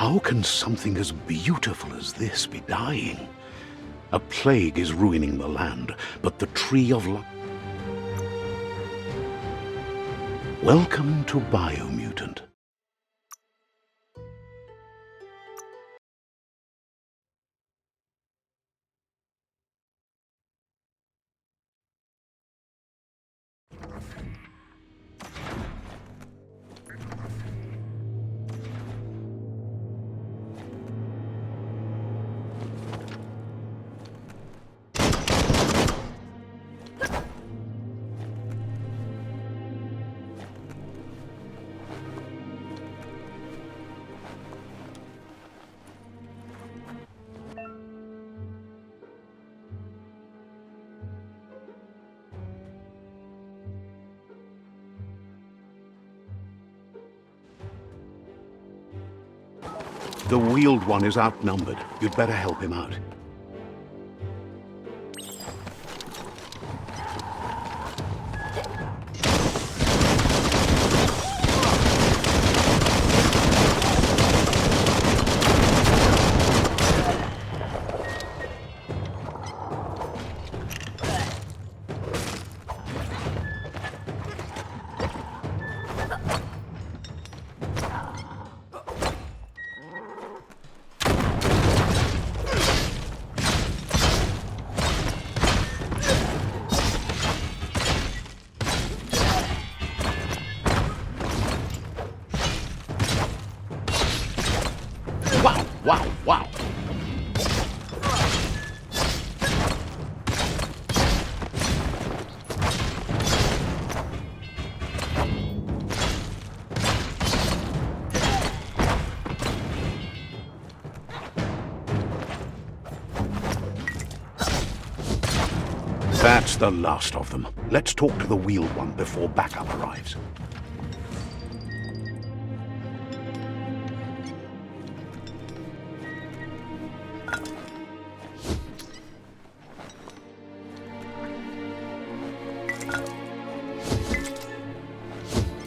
How can something as beautiful as this be dying? A plague is ruining the land, but the tree of life... Welcome to Biomutant. The Wheeled One is outnumbered. You'd better help him out. Wow, wow, wow. That's the last of them. Let's talk to the Wheeled One before backup arrives.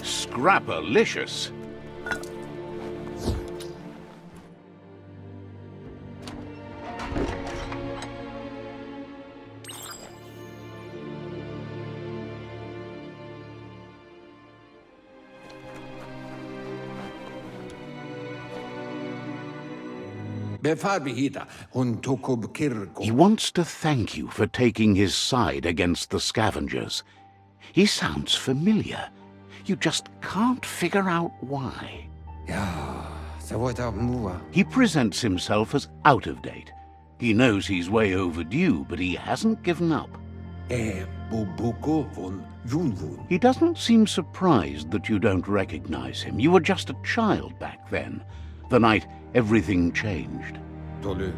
Scrapalicious. He wants to thank you for taking his side against the scavengers. He sounds familiar. You just can't figure out why. He presents himself as out of date. He knows he's way overdue, but he hasn't given up. He doesn't seem surprised that you don't recognize him. You were just a child back then, the night everything changed. There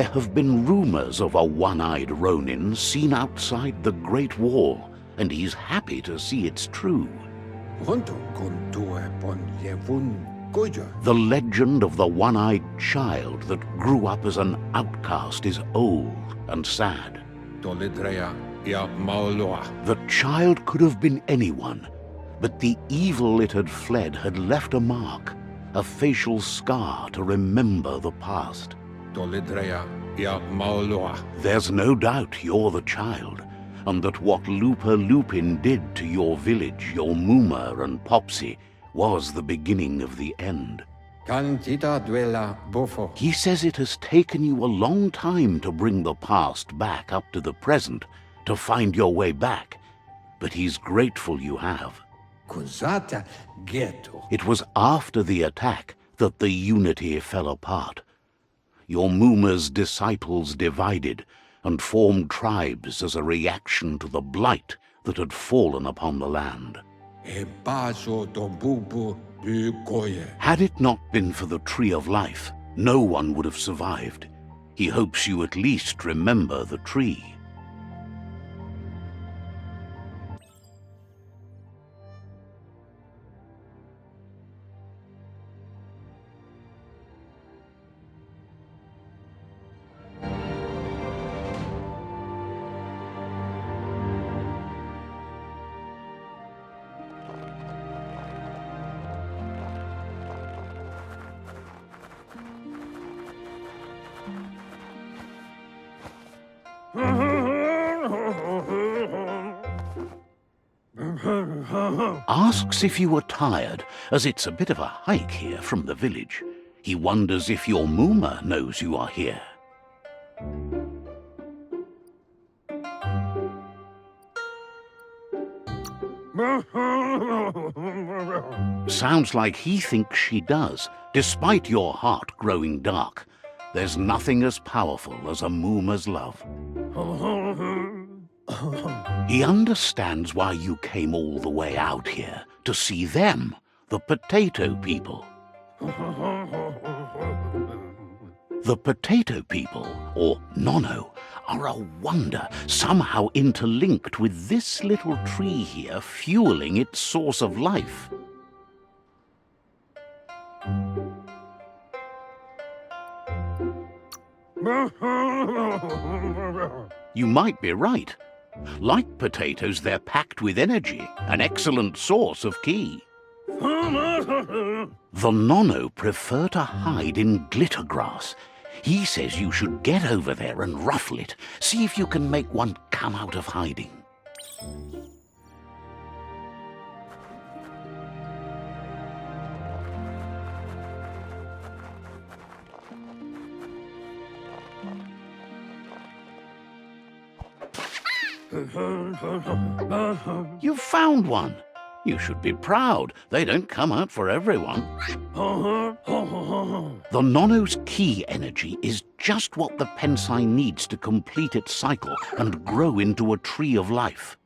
have been rumors of a one-eyed Ronin seen outside the Great Wall, and he's happy to see it's true. The legend of the one-eyed child that grew up as an outcast is old and sad. The child could have been anyone, but the evil it had fled had left a mark, a facial scar to remember the past. There's no doubt you're the child, and that what Looper Lupin did to your village, your Muma and Popsy, was the beginning of the end. He says it has taken you a long time to bring the past back up to the present, to find your way back, but he's grateful you have. It was after the attack that the unity fell apart. Your Muma's disciples divided and formed tribes as a reaction to the blight that had fallen upon the land. Had it not been for the Tree of Life, no one would have survived. He hopes you at least remember the tree. Asks if you are tired, as it's a bit of a hike here from the village. He wonders if your Moomer knows you are here. Sounds like he thinks she does, despite your heart growing dark. There's nothing as powerful as a Moomer's love. He understands why you came all the way out here, to see them, the potato people. The potato people, or Nono, are a wonder, somehow interlinked with this little tree here, fueling its source of life. You might be right. Like potatoes, they're packed with energy, an excellent source of ki. The Nono prefer to hide in glitter grass. He says you should get over there and ruffle it. See if you can make one come out of hiding. You've found one. You should be proud. They don't come out for everyone. The Nono's ki energy is just what the Pensai needs to complete its cycle and grow into a tree of life.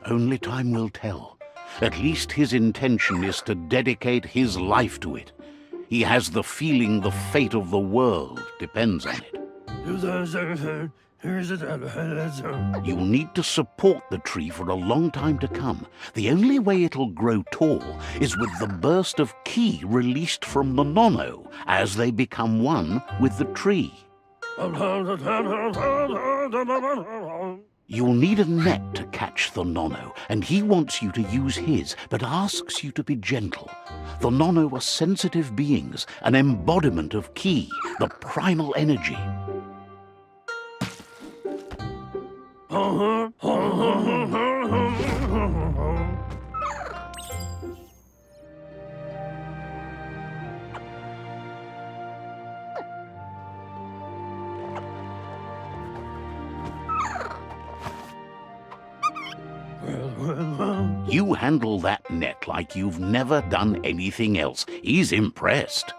Only time will tell. At least his intention is to dedicate his life to it. He has the feeling the fate of the world depends on it. You'll need to support the tree for a long time to come. The only way it'll grow tall is with the burst of ki released from the Nono as they become one with the tree. You'll need a net to catch the Nono, and he wants you to use his, but asks you to be gentle. The Nono are sensitive beings, an embodiment of ki, the primal energy. You handle that net like you've never done anything else. He's impressed.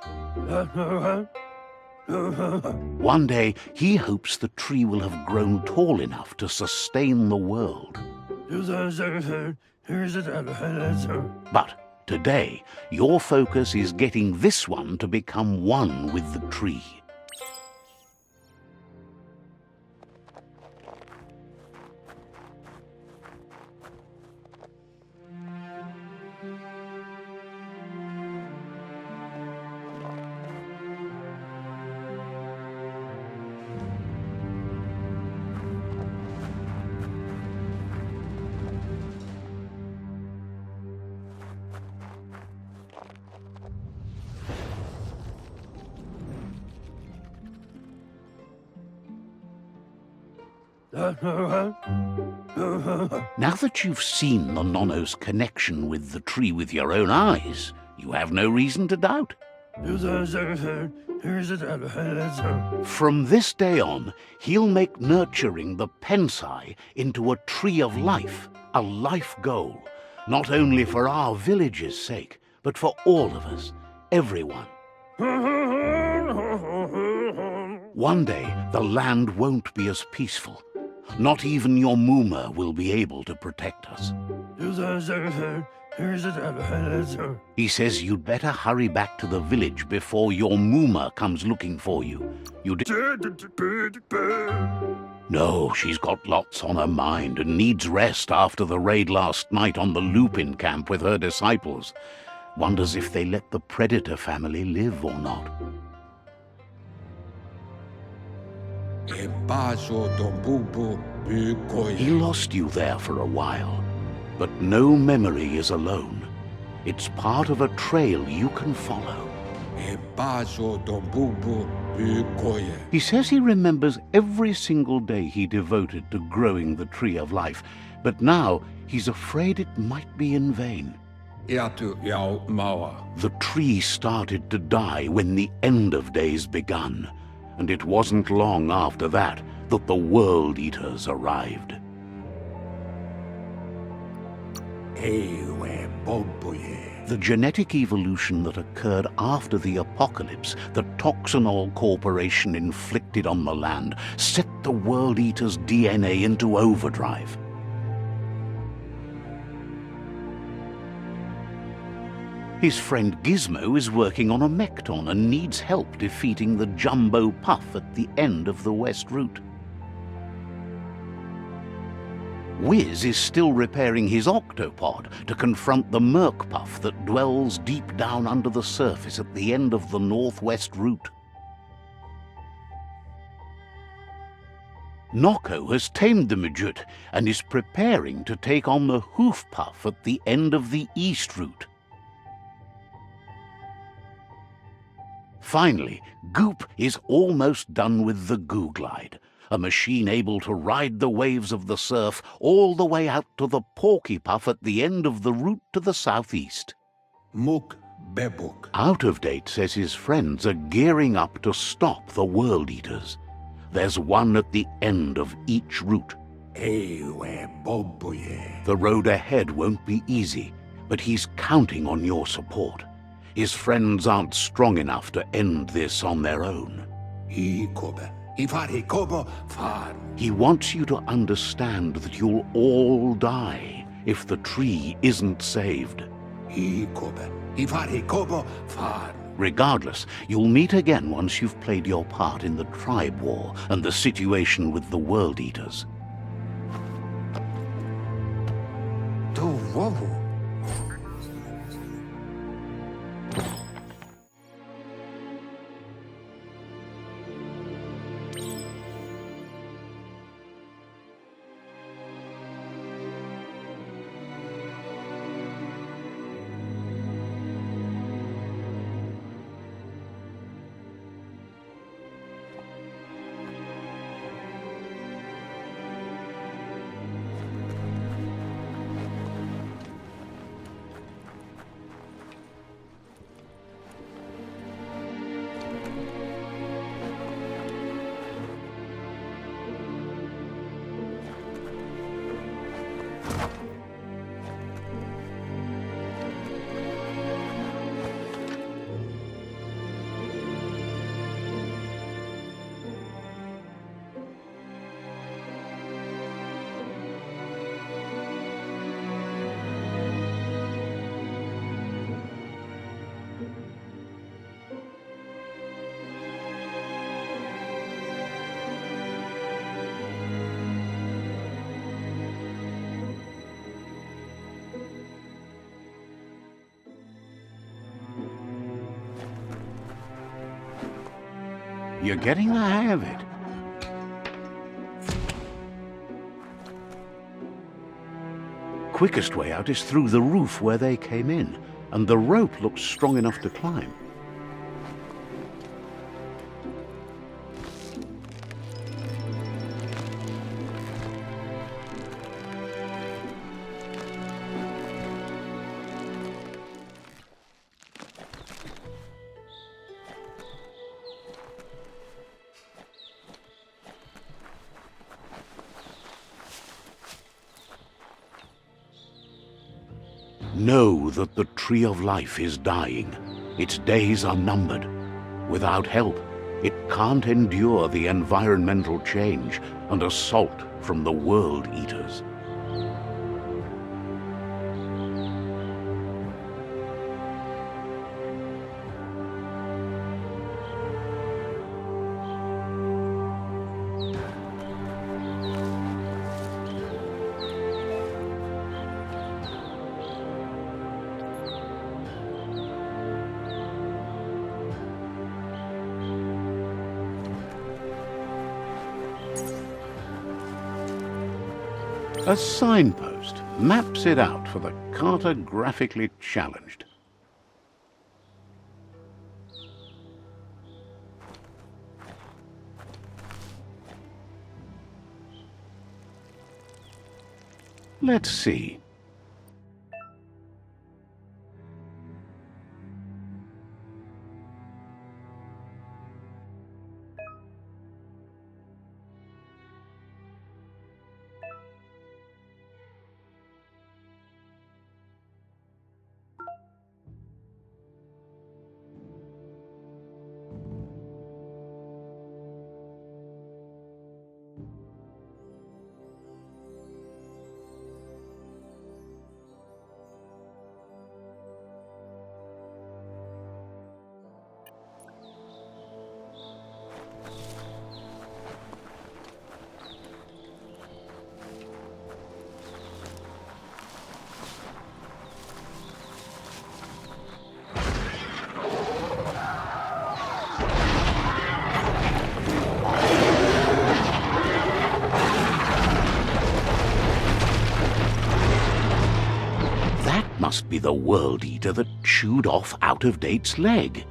One day, he hopes the tree will have grown tall enough to sustain the world. But today, your focus is getting this one to become one with the tree. Now that you've seen the Nono's connection with the tree with your own eyes, you have no reason to doubt. From this day on, he'll make nurturing the Pensai into a tree of life, a life goal, not only for our village's sake, but for all of us, everyone. One day, the land won't be as peaceful. Not even your Moomer will be able to protect us. He says you'd better hurry back to the village before your Moomer comes looking for you. No, she's got lots on her mind and needs rest after the raid last night on the Lupin camp with her disciples. Wonders if they let the Predator family live or not. He lost you there for a while, but no memory is alone. It's part of a trail you can follow. He says he remembers every single day he devoted to growing the Tree of Life, but now he's afraid it might be in vain. The tree started to die when the end of days begun, and it wasn't long after that that the World Eaters arrived. The genetic evolution that occurred after the apocalypse that Toxanol Corporation inflicted on the land set the World Eater's DNA into overdrive. His friend Gizmo is working on a Mekton and needs help defeating the Jumbo Puff at the end of the West Route. Wiz is still repairing his octopod to confront the Merc Puff that dwells deep down under the surface at the end of the Northwest Route. Noko has tamed the Midget and is preparing to take on the Hoof Puff at the end of the East Route. Finally, Goop is almost done with the Goo Glide, a machine able to ride the waves of the surf all the way out to the Porky Puff at the end of the route to the southeast. Out of Date says his friends are gearing up to stop the World Eaters. There's one at the end of each route. The road ahead won't be easy, but he's counting on your support. His friends aren't strong enough to end this on their own. He wants you to understand that you'll all die if the tree isn't saved. Regardless, you'll meet again once you've played your part in the tribe war and the situation with the World Eaters. You're getting the hang of it. Quickest way out is through the roof where they came in, and the rope looks strong enough to climb. Know that the Tree of Life is dying. Its days are numbered. Without help, it can't endure the environmental change and assault from the World Eaters. A signpost maps it out for the cartographically challenged. Let's see. Must be the World Eater that chewed off Out-of-Date's leg.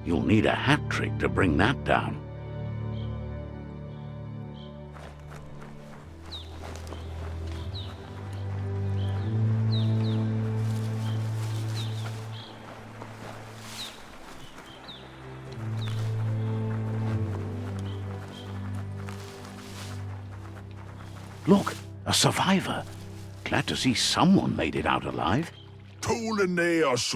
You'll need a hat trick to bring that down. Look, a survivor. Glad to see someone made it out alive.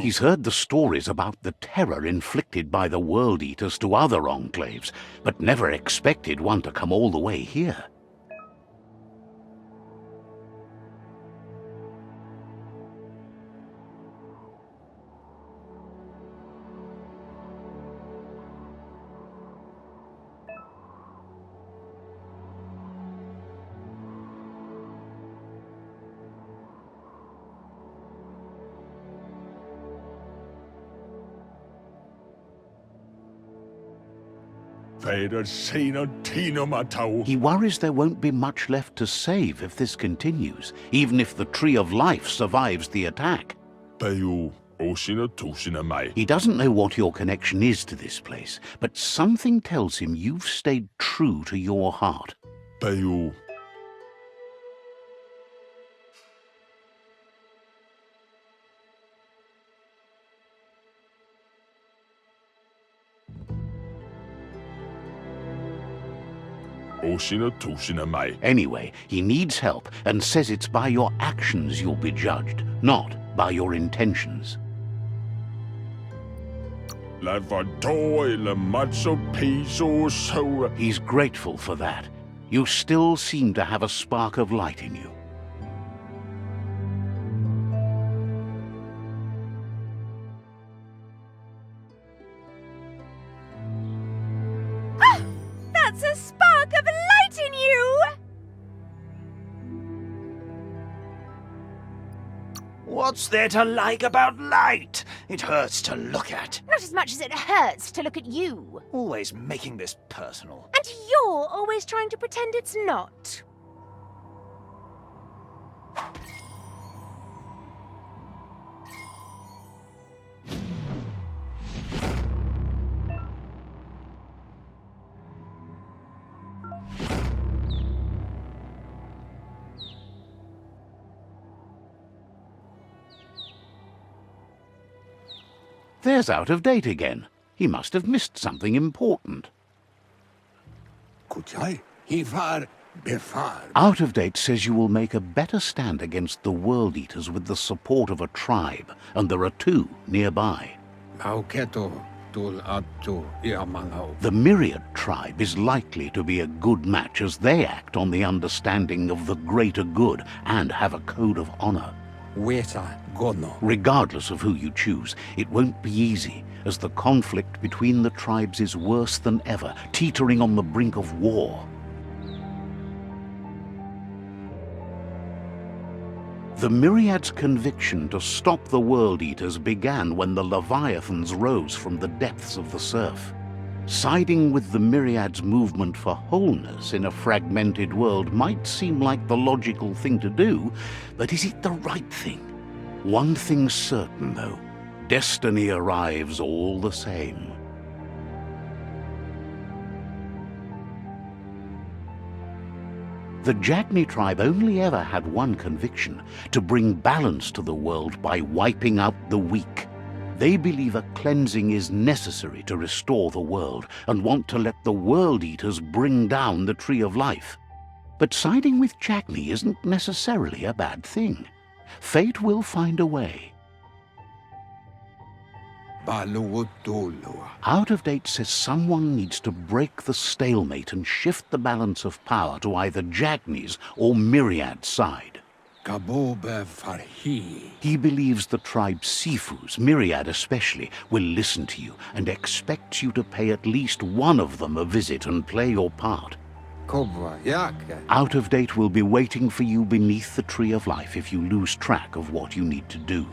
He's heard the stories about the terror inflicted by the World Eaters to other enclaves, but never expected one to come all the way here. He worries there won't be much left to save if this continues, even if the Tree of Life survives the attack. He doesn't know what your connection is to this place, but something tells him you've stayed true to your heart. Anyway, he needs help and says it's by your actions you'll be judged, not by your intentions. He's grateful for that. You still seem to have a spark of light in you. That's a spark of light in you! What's there to like about light? It hurts to look at. Not as much as it hurts to look at you. Always making this personal. And you're always trying to pretend it's not. There's Out-of-Date again. He must have missed something important. Out-of-Date says you will make a better stand against the World Eaters with the support of a tribe, and there are two nearby. The Myriad tribe is likely to be a good match as they act on the understanding of the greater good and have a code of honor. Regardless of who you choose, it won't be easy, as the conflict between the tribes is worse than ever, teetering on the brink of war. The Myriad's conviction to stop the World Eaters began when the Leviathans rose from the depths of the surf. Siding with the Myriad's movement for wholeness in a fragmented world might seem like the logical thing to do, but is it the right thing? One thing's certain, though. Destiny arrives all the same. The Jagni tribe only ever had one conviction: to bring balance to the world by wiping out the weak. They believe a cleansing is necessary to restore the world and want to let the World Eaters bring down the Tree of Life. But siding with Jagni isn't necessarily a bad thing. Fate will find a way. Out of Date says someone needs to break the stalemate and shift the balance of power to either Jagni's or Myriad's side. He believes the tribe Sifus, Myriad especially, will listen to you and expects you to pay at least one of them a visit and play your part. Out of Date will be waiting for you beneath the Tree of Life if you lose track of what you need to do.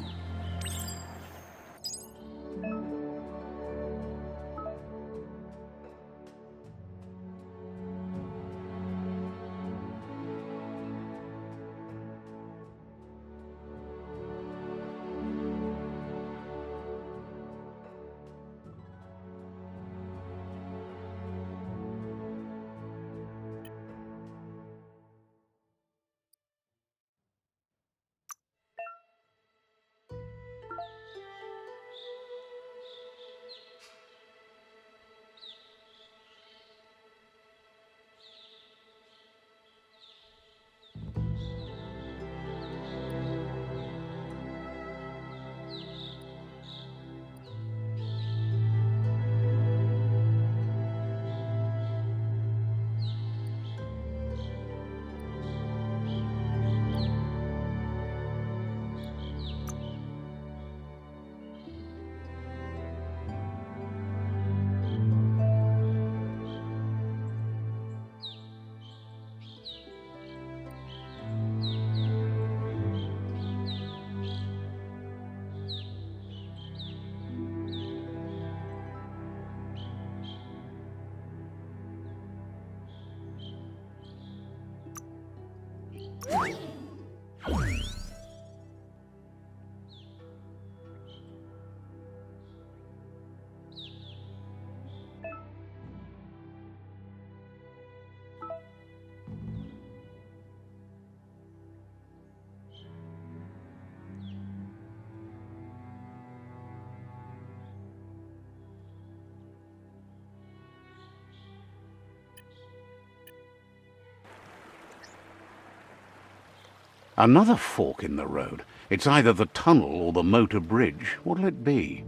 Another fork in the road. It's either the tunnel or the motor bridge. What'll it be?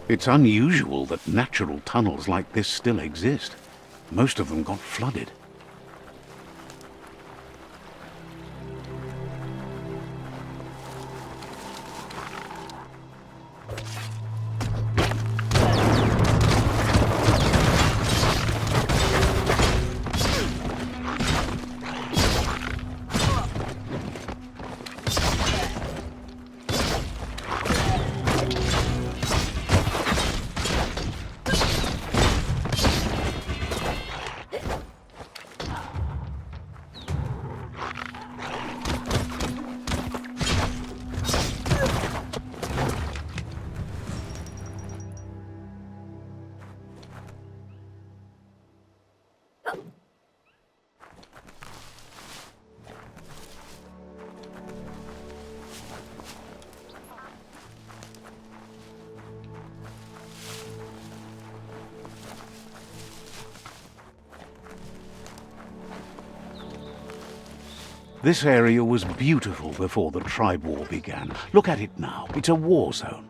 It's unusual that natural tunnels like this still exist. Most of them got flooded. This area was beautiful before the tribe war began. Look at it now. It's a war zone.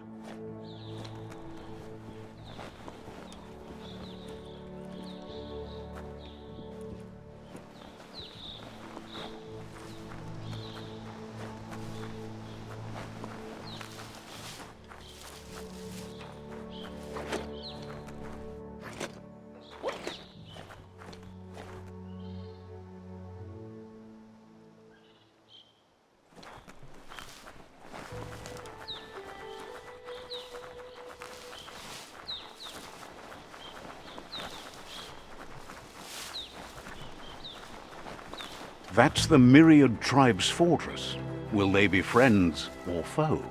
That's the Myriad Tribe's fortress. Will they be friends or foe?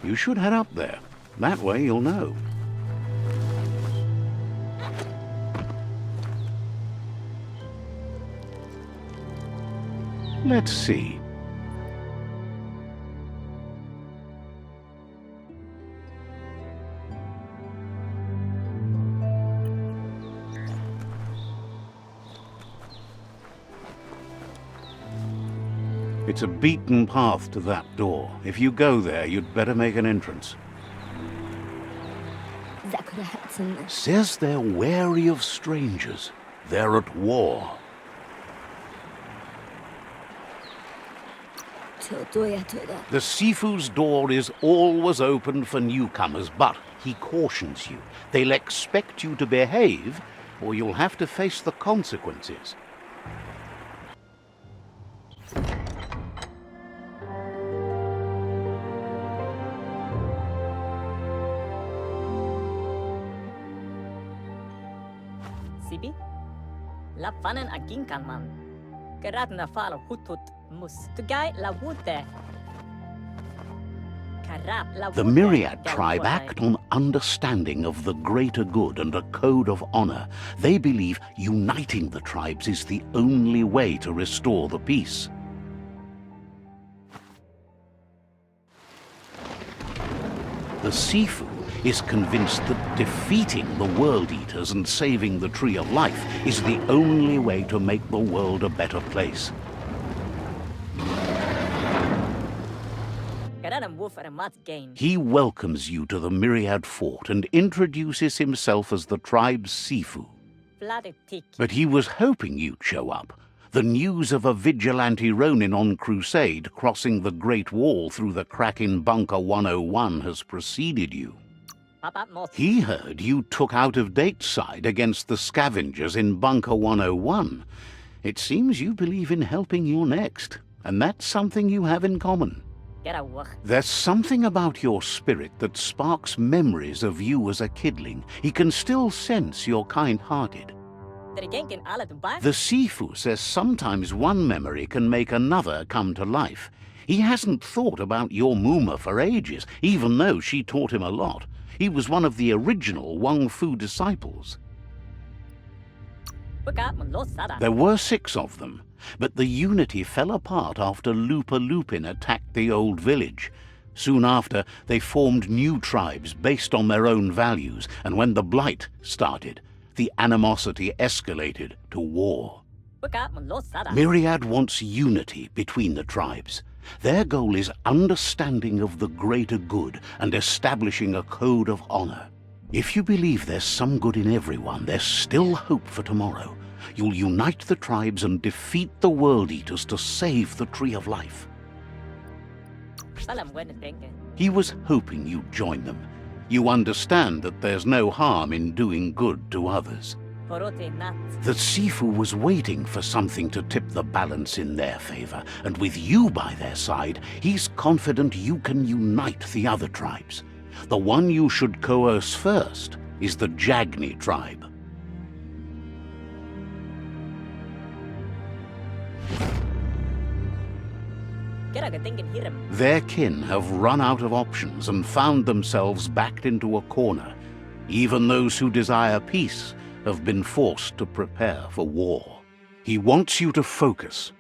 You should head up there. That way you'll know. Let's see. It's a beaten path to that door. If you go there, you'd better make an entrance. Says they're wary of strangers. They're at war. The Sifu's door is always open for newcomers, but he cautions you. They'll expect you to behave, or you'll have to face the consequences. Sibi? Lapvanen aginkanman. Geradna falo hutut mus. Tugai la wute. The Myriad tribe act on understanding of the greater good and a code of honor. They believe uniting the tribes is the only way to restore the peace. The Sifu is convinced that defeating the World Eaters and saving the Tree of Life is the only way to make the world a better place. He welcomes you to the Myriad Fort and introduces himself as the tribe's Sifu. But he was hoping you'd show up. The news of a vigilante Ronin on crusade crossing the Great Wall through the crack in Bunker 101 has preceded you. He heard you took out-of-date side against the scavengers in Bunker 101. It seems you believe in helping your next, and that's something you have in common. There's something about your spirit that sparks memories of you as a kidling. He can still sense you're kind-hearted. The Sifu says sometimes one memory can make another come to life. He hasn't thought about your Muma for ages, even though she taught him a lot. He was one of the original Wang Fu disciples. There were 6 of them, but the unity fell apart after Lupa Lupin attacked the old village. Soon after, they formed new tribes based on their own values, and when the Blight started, the animosity escalated to war. Myriad wants unity between the tribes. Their goal is understanding of the greater good and establishing a code of honor. If you believe there's some good in everyone, there's still hope for tomorrow. You'll unite the tribes and defeat the World Eaters to save the Tree of Life. He was hoping you'd join them. You understand that there's no harm in doing good to others. The Sifu was waiting for something to tip the balance in their favor, and with you by their side, he's confident you can unite the other tribes. The one you should coerce first is the Jagni tribe. Their kin have run out of options and found themselves backed into a corner. Even those who desire peace have been forced to prepare for war. He wants you to focus.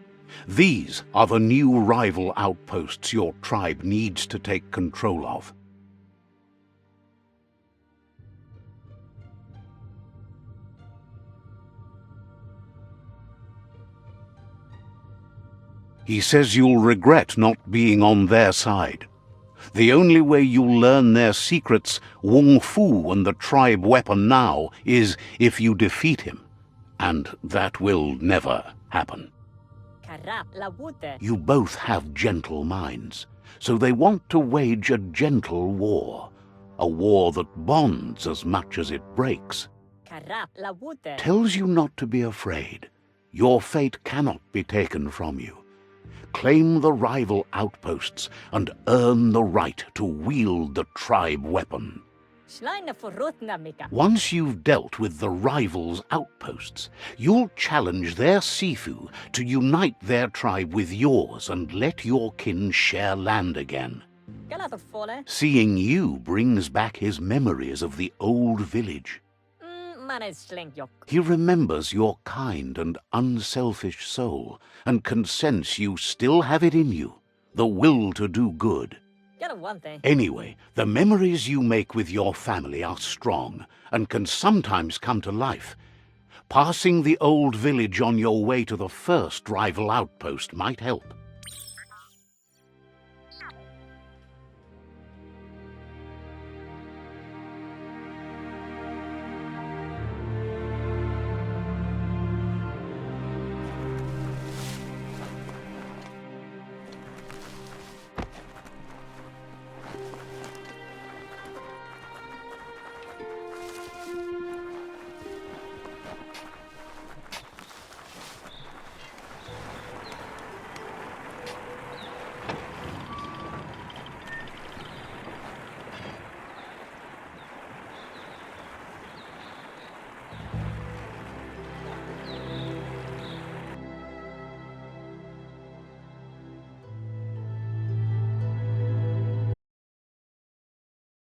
These are the new rival outposts your tribe needs to take control of. He says you'll regret not being on their side. The only way you'll learn their secrets, Wung Fu and the tribe weapon now, is if you defeat him. And that will never happen. You both have gentle minds, so they want to wage a gentle war. A war that bonds as much as it breaks. Tells you not to be afraid. Your fate cannot be taken from you. Claim the rival outposts and earn the right to wield the tribe weapon. Schleine verrotna mika. Once you've dealt with the rivals' outposts, you'll challenge their Sifu to unite their tribe with yours and let your kin share land again. Galata fole. Seeing you brings back his memories of the old village. Manes slengjok. He remembers your kind and unselfish soul and can sense you still have it in you, the will to do good. Gala one thing. Anyway, the memories you make with your family are strong and can sometimes come to life. Passing the old village on your way to the first rival outpost might help.